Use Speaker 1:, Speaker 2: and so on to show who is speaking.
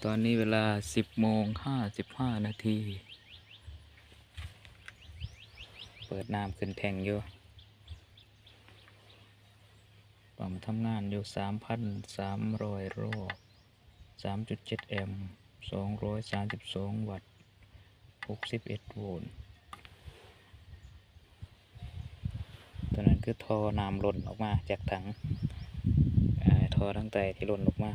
Speaker 1: ตอนนี้เวลา10:55 นาทีเปิดน้ำขึ้นแทงอยู่ปั๊มทำงานอยู่ 3,300 โล 3.7 แอมป์232 วัตต์ 61 โวลต์ตัวนั้นคือท่อน้ำหล่นออกมาจากถังท่อทั้งใต้ที่หล่นออกมา